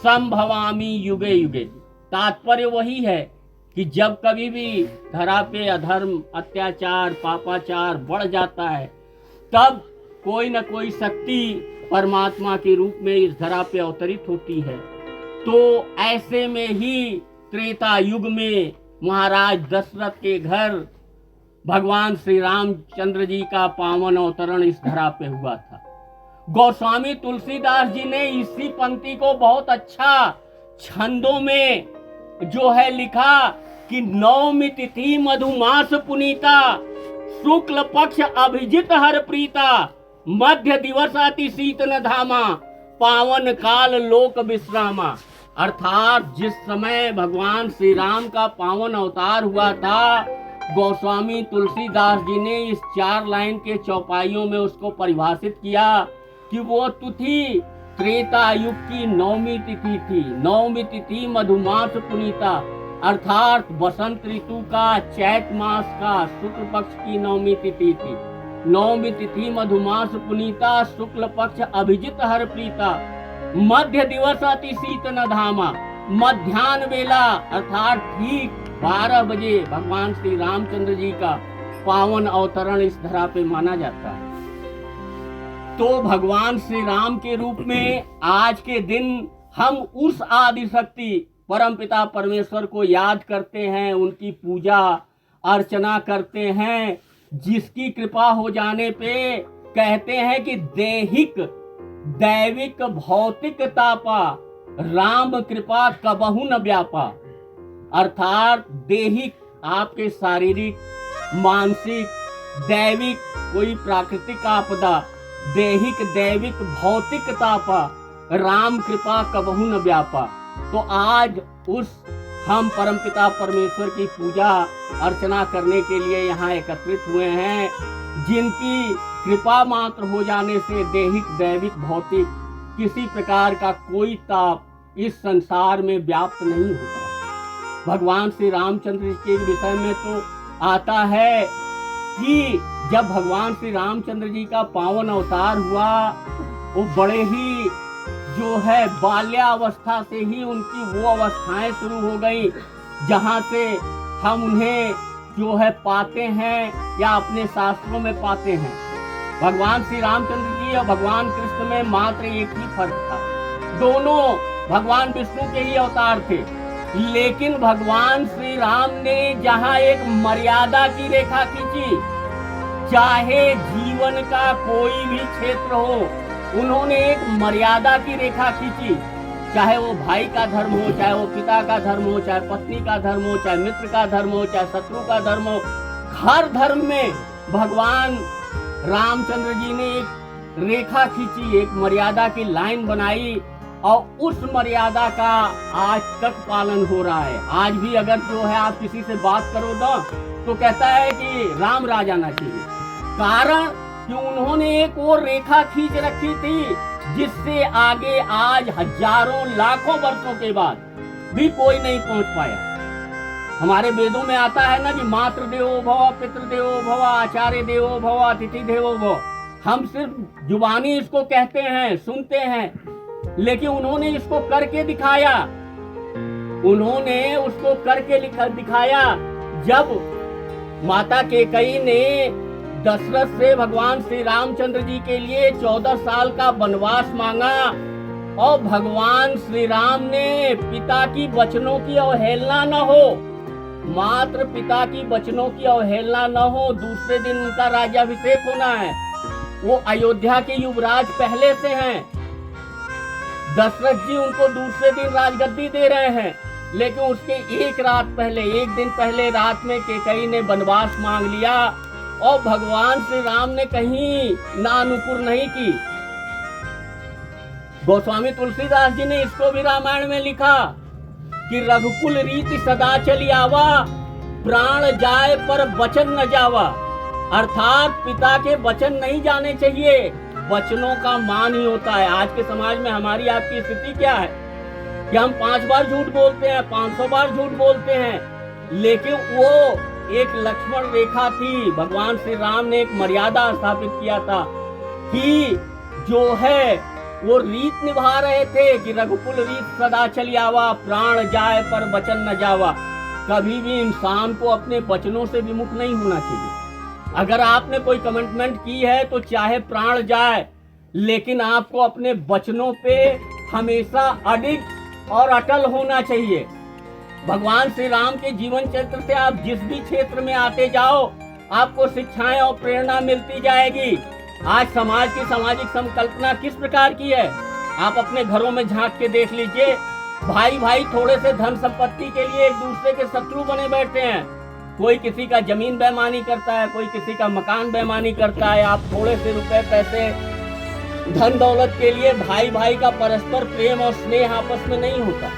संभवामी युगे युगे। तात्पर्य वही है कि जब कभी भी धरा पे अधर्म, अत्याचार, पापाचार बढ़ जाता है, तब कोई न कोई शक्ति परमात्मा के रूप में इस धरा पे अवतरित होती है। तो ऐसे में ही त्रेता युग में महाराज दशरथ के घर भगवान श्री रामचंद्र जी का पावन अवतरण इस धरा पे हुआ था। गोस्वामी तुलसीदास जी ने इसी पंक्ति को बहुत अच्छा छंदों में जो है लिखा कि नवमी तिथि मधुमास पुनीता, शुक्ल पक्ष अभिजित हर प्रीता, मध्य दिवस अति शीतन धामा, पावन काल लोक विश्रामा। अर्थात जिस समय भगवान श्री राम का पावन अवतार हुआ था, गोस्वामी तुलसीदास जी ने इस 4 लाइन के चौपाइयों में उसको परिभाषित किया कि वो तिथि त्रेता युग की नवमी तिथि थी। नवमी तिथि मधुमास पुनीता, अर्थात बसंत ऋतु का चैत मास का शुक्ल पक्ष की नवमी तिथि थी। नवमी तिथि मधुमास पुनीता, शुक्ल पक्ष अभिजित हर प्रीता, मध्य दिवस अति शीतन धामा। मध्याह्न वेला अर्थात ठीक 12 बजे भगवान श्री रामचंद्र जी का पावन अवतरण इस धरा पे माना जाता है। तो भगवान श्री राम के रूप में आज के दिन हम उस आदि शक्ति परमपिता परमेश्वर को याद करते हैं, उनकी पूजा अर्चना करते हैं, जिसकी कृपा हो जाने पे कहते हैं कि देहिक दैविक भौतिक तापा, राम कृपा कबहु न व्यापा। अर्थात देहिक आपके शारीरिक, मानसिक, दैविक कोई प्राकृतिक आपदा, देहिक दैविक भौतिक तापा, राम कृपा कबहु न व्यापा। तो आज उस हम परमपिता परमेश्वर की पूजा अर्चना करने के लिए यहाँ एकत्रित हुए हैं, जिनकी कृपा मात्र हो जाने से देहिक दैविक भौतिक किसी प्रकार का कोई ताप इस संसार में व्याप्त नहीं होता। भगवान श्री रामचंद्र के विषय में तो आता है कि जब भगवान श्री रामचंद्र जी का पावन अवतार हुआ, वो बड़े ही जो है बाल्यावस्था से ही उनकी वो अवस्थाएं शुरू हो गई जहाँ से हम उन्हें जो है पाते हैं या अपने शास्त्रों में पाते हैं। भगवान श्री रामचंद्र जी और भगवान कृष्ण में मात्र एक ही फर्क था, दोनों भगवान विष्णु के ही अवतार थे। लेकिन भगवान श्री राम ने जहाँ एक मर्यादा की रेखा खींची, चाहे जीवन का कोई भी क्षेत्र हो, उन्होंने एक मर्यादा की रेखा खींची। चाहे वो भाई का धर्म हो, चाहे वो पिता का धर्म हो, चाहे पत्नी का धर्म हो, चाहे मित्र का धर्म हो, चाहे शत्रु का धर्म हो, हर धर्म में भगवान रामचंद्र जी ने एक रेखा खींची, एक मर्यादा की लाइन बनाई, और उस मर्यादा का आज तक पालन हो रहा है। आज भी अगर जो है आप किसी से बात करो ना, तो कहता है कि राम राज आना चाहिए। कारण कि उन्होंने एक और रेखा खींच रखी थी, जिससे आगे आज हजारों लाखों वर्षों के बाद भी कोई नहीं पहुंच पाया। हमारे वेदों में आता है ना कि मातृ देवो भव, पितृ देवो भव, आचार्य देवो भव, अतिथि देवो भव। हम सिर्फ जुबानी इसको कहते हैं, सुनते हैं, लेकिन उन्होंने इसको करके दिखाया। उन्होंने उसको करके दिखाया। जब माता कैकेयी ने दशरथ से भगवान श्री रामचंद्र जी के लिए 14 साल का वनवास मांगा, और भगवान श्री राम ने पिता की वचनों की अवहेलना न हो, मात्र पिता की वचनों की अवहेलना न हो, दूसरे दिन उनका राज्याभिषेक होना है। वो अयोध्या के युवराज पहले से हैं, दशरथ जी उनको दूसरे दिन राजगद्दी दे रहे हैं, लेकिन उसके एक दिन पहले रात में कैकेयी ने वनवास मांग लिया, और भगवान श्री राम ने कहीं नानुकुर नहीं की। गोस्वामी तुलसीदास जी ने इसको भी रामायण में लिखा कि रघुकुल रीति सदा चली आवा, प्राण जाए पर वचन न जावा। अर्थात पिता के वचन नहीं जाने चाहिए, वचनों का मान ही होता है। आज के समाज में हमारी आपकी स्थिति क्या है कि हम 5 बार झूठ बोलते हैं, 500 बार झूठ बोलते हैं, लेकिन वो एक लक्ष्मण रेखा थी। भगवान श्री राम ने एक मर्यादा स्थापित किया था कि जो है वो रीत निभा रहे थे कि रघुकुल रीत सदा चली आवा, प्राण जाए पर वचन न जावा। कभी भी इंसान को अपने वचनों से विमुख नहीं होना चाहिए। अगर आपने कोई कमिटमेंट की है तो चाहे प्राण जाए, लेकिन आपको अपने वचनों पे हमेशा अडिग और अटल होना चाहिए। भगवान श्री राम के जीवन चरित्र से आप जिस भी क्षेत्र में आते जाओ, आपको शिक्षाएं और प्रेरणा मिलती जाएगी। आज समाज की सामाजिक संकल्पना किस प्रकार की है, आप अपने घरों में झांक के देख लीजिए। भाई भाई थोड़े से धन संपत्ति के लिए एक दूसरे के शत्रु बने बैठे हैं। कोई किसी का जमीन बेईमानी करता है, कोई किसी का मकान बेईमानी करता है। आप थोड़े से रुपए पैसे धन दौलत के लिए भाई भाई का परस्पर प्रेम और स्नेह आपस में नहीं होता।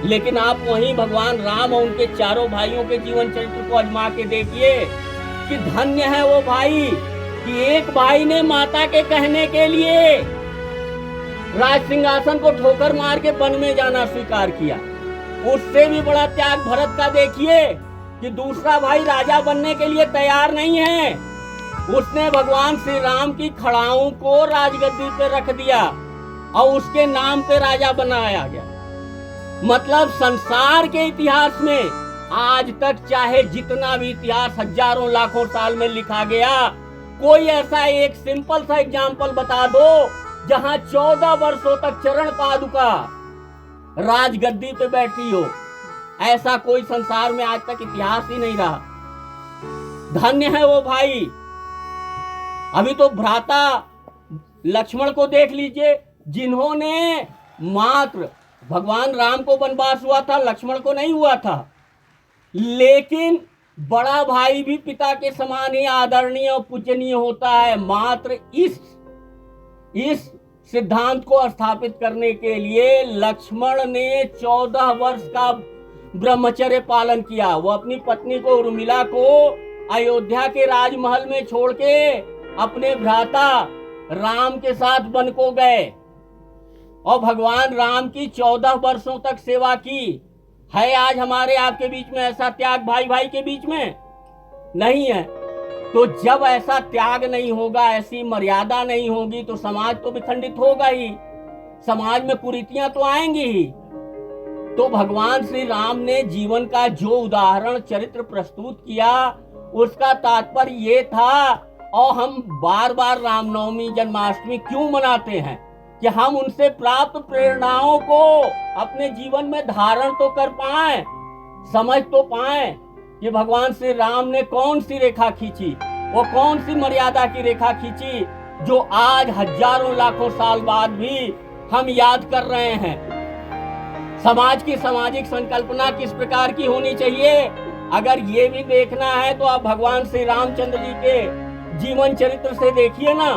लेकिन आप वहीं भगवान राम और उनके चारों भाइयों के जीवन चरित्र को आजमा के देखिए कि धन्य है वो भाई कि एक भाई ने माता के कहने के लिए राज सिंहासन को ठोकर मार के वन में जाना स्वीकार किया। उससे भी बड़ा त्याग भरत का देखिए कि दूसरा भाई राजा बनने के लिए तैयार नहीं है, उसने भगवान श्री राम की खड़ाओं को राजगद्दी पे रख दिया और उसके नाम पे राजा बनाया गया। मतलब संसार के इतिहास में आज तक चाहे जितना भी इतिहास हजारों लाखों साल में लिखा गया, कोई ऐसा एक सिंपल सा एग्जाम्पल बता दो जहां 14 वर्षों तक चरण पादुका राजगद्दी पे बैठी हो। ऐसा कोई संसार में आज तक इतिहास ही नहीं रहा। धन्य है वो भाई। अभी तो भ्राता लक्ष्मण को देख लीजिए, जिन्होंने मात्र भगवान राम को वनवास हुआ था, लक्ष्मण को नहीं हुआ था। लेकिन बड़ा भाई भी पिता के समान ही आदरणीय और पूजनीय होता है। मात्र इस सिद्धांत को स्थापित करने के लिए लक्ष्मण ने 14 वर्ष का ब्रह्मचर्य पालन किया। वो अपनी पत्नी को उर्मिला को अयोध्या के राजमहल में छोड़ के अपने भ्राता राम के साथ वन को गए और भगवान राम की 14 वर्षों तक सेवा की। है आज हमारे आपके बीच में ऐसा त्याग भाई भाई के बीच में? नहीं है। तो जब ऐसा त्याग नहीं होगा, ऐसी मर्यादा नहीं होगी, तो समाज तो विखंडित होगा ही, समाज में कुरीतियां तो आएंगी ही। तो भगवान श्री राम ने जीवन का जो उदाहरण चरित्र प्रस्तुत किया, उसका तात्पर्य ये था। और हम बार बार रामनवमी जन्माष्टमी क्यों मनाते हैं कि हम उनसे प्राप्त प्रेरणाओं को अपने जीवन में धारण तो कर पाएं, समझ तो पाएं कि भगवान श्री राम ने कौन सी रेखा खींची, वो कौन सी मर्यादा की रेखा खींची, जो आज हजारों लाखों साल बाद भी हम याद कर रहे हैं। समाज की सामाजिक संकल्पना किस प्रकार की होनी चाहिए, अगर ये भी देखना है तो आप भगवान श्री रामचंद्र जी के जीवन चरित्र से देखिए ना।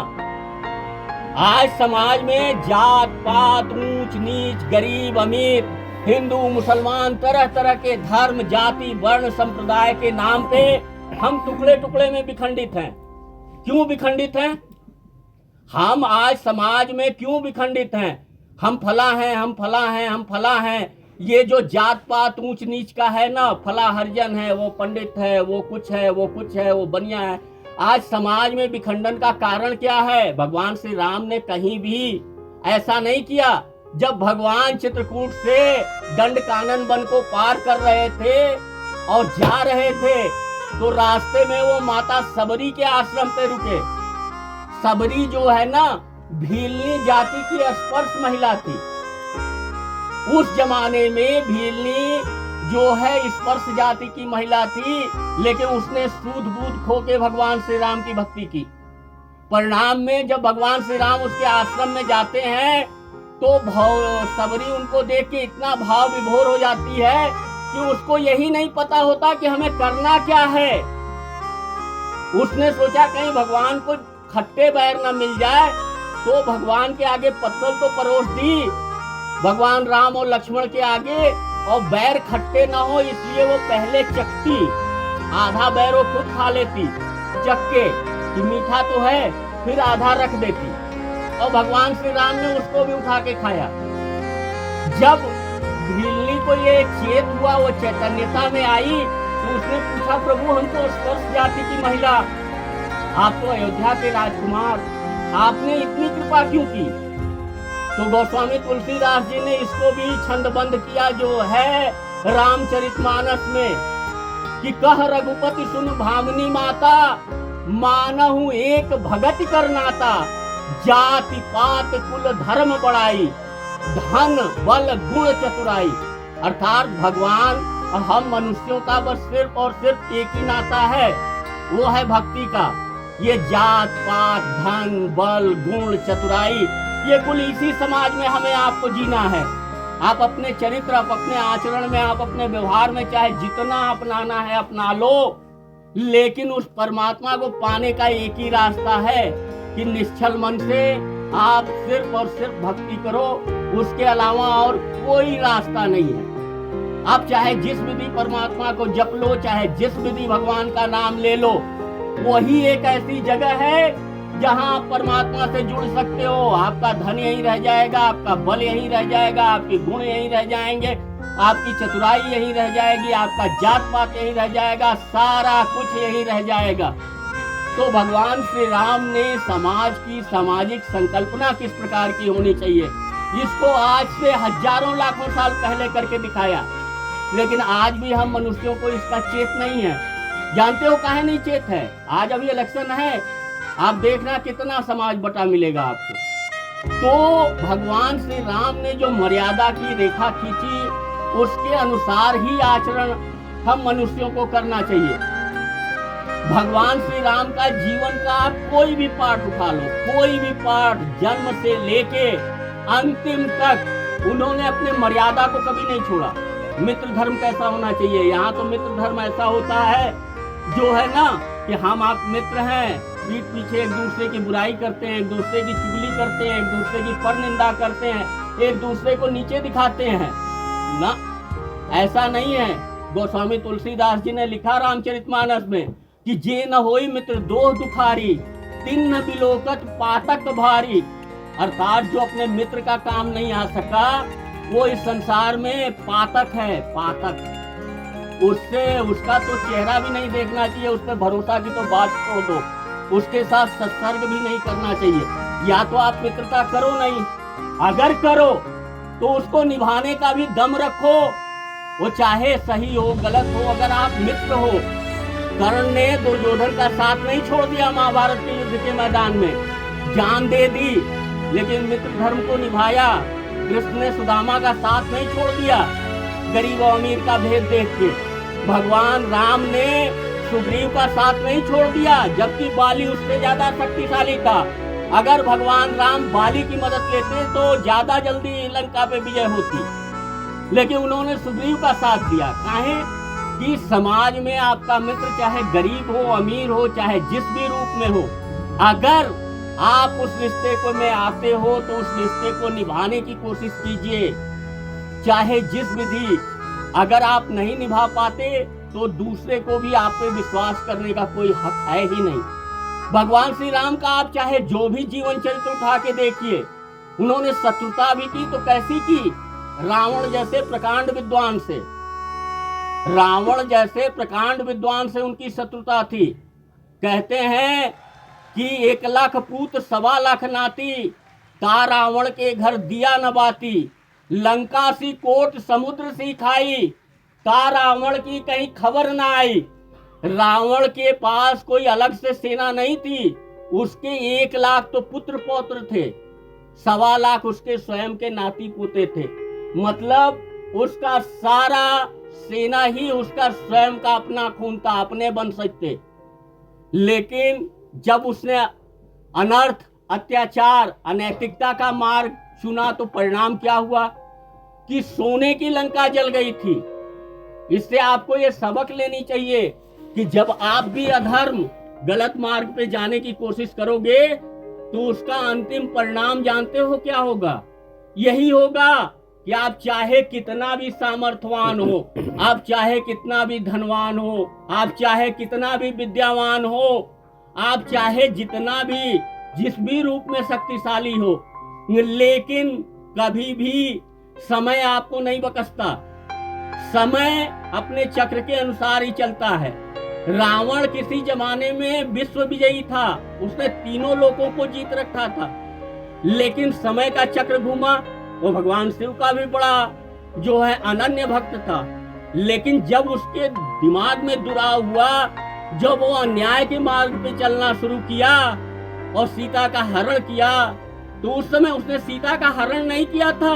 आज समाज में जात पात, ऊंच नीच, गरीब अमीर, हिंदू मुसलमान, तरह तरह के धर्म, जाति, वर्ण, संप्रदाय के नाम पे हम टुकड़े टुकड़े में विखंडित हैं। क्यों विखंडित हैं? हम आज समाज में क्यों विखंडित हैं? हम फला हैं, हम फला हैं, हम फला हैं। ये जो जात पात ऊंच नीच का है ना, फला हरिजन है, वो पंडित है, वो कुछ है, वो कुछ है, वो बनिया है। आज समाज में विखंडन का कारण क्या है? भगवान श्री राम ने कहीं भी ऐसा नहीं किया। जब भगवान चित्रकूट से दंड कानन वन को पार कर रहे थे और जा रहे थे, तो रास्ते में वो माता सबरी के आश्रम पे रुके। सबरी जो है ना, भीलनी जाति की स्पर्श महिला थी। उस जमाने में भीलनी जो है स्पर्श जाति की महिला थी, लेकिन उसने सूद बूद खो के भगवान श्री राम की भक्ति की। परिणाम में जब भगवान श्री राम उसके आश्रम में जाते हैं तो सबरी उनको देख के इतना भाव विभोर हो जाती है कि उसको यही नहीं पता होता कि हमें करना क्या है। उसने सोचा कहीं भगवान को खट्टे बैर न मिल जाए, तो भगवान के आगे पत्तल तो परोस दी भगवान राम और लक्ष्मण के आगे, और बैर खट्टे ना हो इसलिए वो पहले चखती, आधा बैर वो खुद खा लेती चख के कि मीठा तो है, फिर आधा रख देती, और भगवान श्री राम ने उसको भी उठा के खाया। जब भीलनी को ये चेत हुआ, वो चैतन्यता में आई, तो उसने पूछा, प्रभु हम तो स्पर्श जाति की महिला, आप तो अयोध्या के राजकुमार, आपने इतनी कृपा क्यों की? तो गोस्वामी तुलसीदास जी ने इसको भी छंदबंद किया जो है रामचरितमानस में कि कह रघुपति सुन भामिनी माता, मानहु एक भगत कर नाता, जाति पात कुल धर्म बढ़ाई, धन बल गुण चतुराई। अर्थात भगवान और हम मनुष्यों का बस सिर्फ और सिर्फ एक ही नाता है, वो है भक्ति का। ये जात पात धन बल गुण चतुराई, ये कुल इसी समाज में हमें आपको जीना है। आप अपने चरित्र, आप अपने आचरण में, आप अपने व्यवहार में चाहे जितना अपनाना है अपना लो, लेकिन उस परमात्मा को पाने का एक ही रास्ता है कि निश्चल मन से आप सिर्फ और सिर्फ भक्ति करो, उसके अलावा और कोई रास्ता नहीं है। आप चाहे जिस विधि परमात्मा को जप लो, चाहे जिस विधि भगवान का नाम ले लो, वही एक ऐसी जगह है जहां आप परमात्मा से जुड़ सकते हो। आपका धन यहीं रह जाएगा, आपका बल यहीं रह जाएगा, आपके गुण यहीं रह जाएंगे, आपकी चतुराई यहीं रह जाएगी, आपका जात पात यहीं रह जाएगा, सारा कुछ यहीं रह जाएगा। तो भगवान श्री राम ने समाज की सामाजिक संकल्पना किस प्रकार की होनी चाहिए, इसको आज से हजारों लाखों साल पहले करके दिखाया। लेकिन आज भी हम मनुष्यों को इसका चेत नहीं है। जानते हो काहे नहीं चेत है? आज अभी इलेक्शन है, आप देखना कितना समाज बटा मिलेगा आपको। तो भगवान श्री राम ने जो मर्यादा की रेखा खींची, उसके अनुसार ही आचरण हम मनुष्यों को करना चाहिए। भगवान श्री राम का जीवन का कोई भी पाठ उठा लो, कोई भी पाठ, जन्म से लेके अंतिम तक उन्होंने अपने मर्यादा को कभी नहीं छोड़ा। मित्र धर्म कैसा होना चाहिए? यहाँ तो मित्र धर्म ऐसा होता है जो है ना कि हम आप मित्र हैं, पीठ पीछे एक दूसरे की बुराई करते हैं, एक दूसरे की चुगली करते हैं, एक दूसरे की पर निंदा करते हैं, एक दूसरे को नीचे दिखाते हैं ना, ऐसा नहीं है। गोस्वामी तुलसीदास जी ने लिखा रामचरितमानस में कि जे न होई मित्र दो दुखारी, तिन्न बिलोकत पातक भारी। अर्थात जो अपने मित्र का काम नहीं आ सका, वो इस संसार में पातक है, पातक। उससे उसका तो चेहरा भी नहीं देखना चाहिए, उस पर भरोसा की तो बात छोड़ दो, उसके साथ सत्संग भी नहीं करना चाहिए। या तो आप मित्रता करो नहीं, अगर करो तो उसको निभाने का भी दम रखो, वो चाहे सही हो गलत हो। अगर आप मित्र हो, कर्ण ने दुर्योधन का साथ नहीं छोड़ दिया महाभारत के युद्ध के मैदान में, जान दे दी, लेकिन मित्र धर्म को निभाया। कृष्ण ने सुदामा का साथ नहीं छोड़ दिया गरीब और अमीर का भेद देख के। भगवान राम ने सुग्रीव का साथ नहीं छोड़ दिया, जबकि बाली उससे ज्यादा शक्तिशाली था। अगर भगवान राम बाली की मदद लेते तो ज्यादा जल्दी लंका पे विजय होती, लेकिन उन्होंने सुग्रीव का साथ दिया। काहे कि समाज में आपका मित्र चाहे गरीब हो, अमीर हो, चाहे जिस भी रूप में हो, अगर आप उस रिश्ते को में आते हो तो उस रिश्ते को निभाने की कोशिश कीजिए, चाहे जिस विधि। अगर आप नहीं निभा पाते तो दूसरे को भी आप पे विश्वास करने का कोई हक है ही नहीं। भगवान श्री राम का आप चाहे जो भी जीवन चरित्र उठा के देखिए, उन्होंने शत्रुता भी की तो कैसी की? रावण जैसे प्रकांड विद्वान से, रावण जैसे प्रकांड विद्वान से उनकी शत्रुता थी। कहते हैं कि 1 लाख पूत 1.25 लाख नाती, ता रावण के घर दिया न बाती, लंका सी कोट समुद्र सी खाई, ता रावण की कहीं खबर न आई। रावण के पास कोई अलग से सेना नहीं थी, उसके 1 लाख तो पुत्र पौत्र थे, 1.25 लाख उसके स्वयं के नाती पोते थे। मतलब उसका सारा सेना ही उसका स्वयं का अपना खून था, अपने वंशज थे। लेकिन जब उसने अनर्थ, अत्याचार, अनैतिकता का मार्ग चुना तो परिणाम क्या हुआ कि सोने की लंका जल गई थी। इससे आपको ये सबक लेनी चाहिए कि जब आप भी अधर्म, गलत मार्ग पे जाने की कोशिश करोगे तो उसका अंतिम परिणाम जानते हो क्या होगा? यही होगा कि आप चाहे कितना भी सामर्थ्यवान हो, आप चाहे कितना भी धनवान हो, आप चाहे कितना भी विद्यावान हो, आप चाहे जितना भी जिस भी रूप में शक्तिशाली हो, लेकिन कभी भी समय आपको नहीं बकसता। समय अपने चक्र के अनुसार ही चलता है। रावण किसी जमाने में विश्व विजयी था, उसने तीनों लोगों को जीत रखा था, लेकिन समय का चक्र घूमा, वो भगवान शिव का भी बड़ा जो है अनन्य भक्त था। लेकिन जब उसके दिमाग में दुराव हुआ, जब वो अन्याय के मार्ग पे चलना शुरू किया और सीता का हरण किया, तो उस समय उसने सीता का हरण नहीं किया था।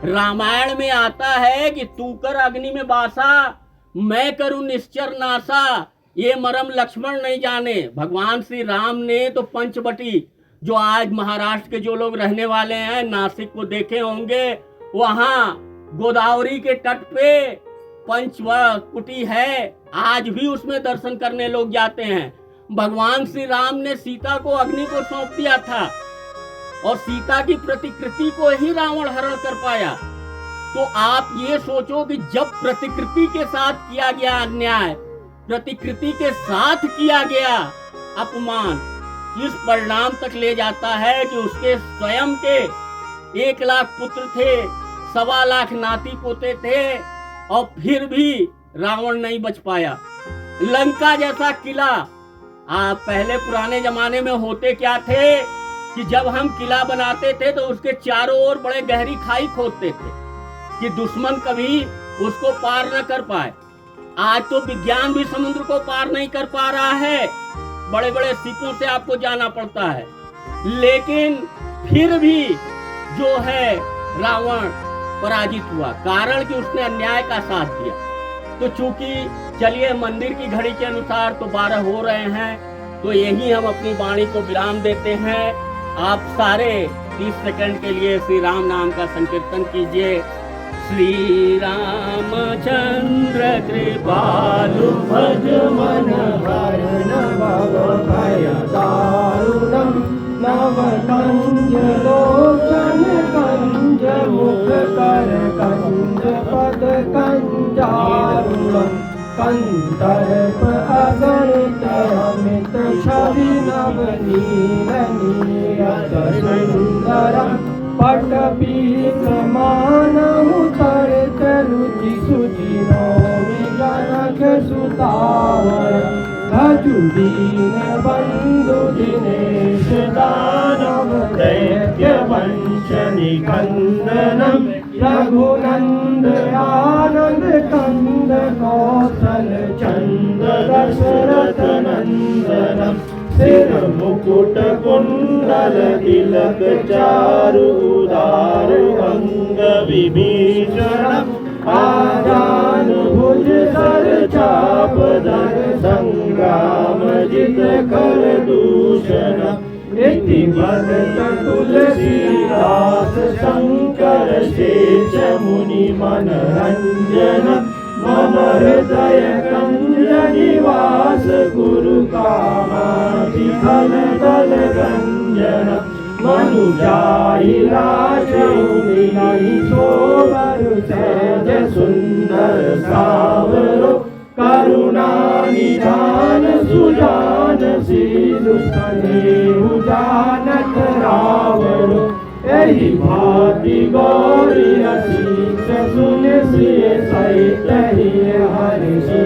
रामायण में आता है कि तू कर अग्नि में बासा, मैं करूं निश्चर नासा, ये मरम लक्ष्मण नहीं जाने। भगवान श्री राम ने तो पंचवटी, जो आज महाराष्ट्र के जो लोग रहने वाले हैं, नासिक को देखे होंगे, वहां गोदावरी के तट पे पंचवटी है, आज भी उसमें दर्शन करने लोग जाते हैं। भगवान श्री राम ने सीता को अग्नि को सौंप दिया था और सीता की प्रतिकृति को ही रावण हरण कर पाया। तो आप ये सोचो कि जब प्रतिकृति के साथ किया गया अन्याय, प्रतिकृति के साथ किया गया अपमान, इस परिणाम तक ले जाता है कि उसके स्वयं के 1 लाख पुत्र थे, 1.25 लाख नाती पोते थे, और फिर भी रावण नहीं बच पाया। लंका जैसा किला, आप पहले पुराने जमाने में होते क्या थे कि जब हम किला बनाते थे तो उसके चारों ओर बड़े गहरी खाई खोदते थे कि दुश्मन कभी उसको पार न कर पाए। आज तो विज्ञान भी समुद्र को पार नहीं कर पा रहा है, बड़े बड़े शिपों से आपको जाना पड़ता है। लेकिन फिर भी जो है रावण पराजित हुआ, कारण कि उसने अन्याय का साथ दिया। तो चूंकि चलिए मंदिर की घड़ी के अनुसार तो 12 हो रहे हैं, तो यही हम अपनी वाणी को विराम देते हैं। आप सारे 30 सेकंड के लिए श्री राम नाम का संकीर्तन कीजिए। श्री रामचंद्र कृपालु भज मन हरण भव भय दारुणम, नव कंज लोचन कंज मुख कर कंज पद कंजारुणम, कंदर्प अगणित अमित छवि नव नील नीरज सुंदरम, पटपीत मानहु तरित रुचि सुचिनोमि जनक सुतावर, भजु दीन बंधु दिनेश दानव दैत्य वंश निकंदनम, रघुनंद आनंद कंद कौशल चंद दशरथ नंदनम, सिर मुकुट कुंडल तिलक चारु उदार अंग विभीषण, आजान भुज सर चाप धर संग्राम जित कर दूषण, इति भरत तुलसीदास शंकर शेष मुनि मनरंजन, मम हृदय कंज निवास गुरु कामाधि खल दल गंजन, मनुजाई राजि सोबर सहज सुंदर सावरो, करुणा निधान सुजान शीलु स्नेहु जानत रावरो, एहि भांति गौरी असीस सुन सिय सहित हर्षि,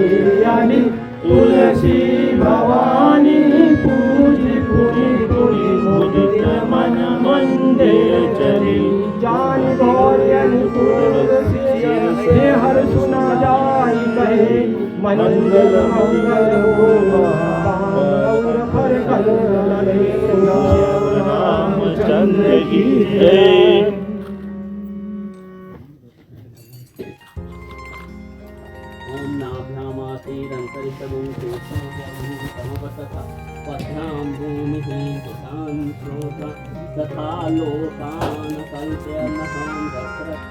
तुलसी भवानी पूजि पुनि पुनि मुदित मन मंदिर चली, जान गौरी से हर सुना जाई कहे, मंगल मंगल हो हर कल रामचंद्र की जय। ओम नाभ्यामासेरंतरिषभं पद्भ्यां भूमिः सुतां श्रोता, तथा लोकान् कल्प्य नहां दशरथ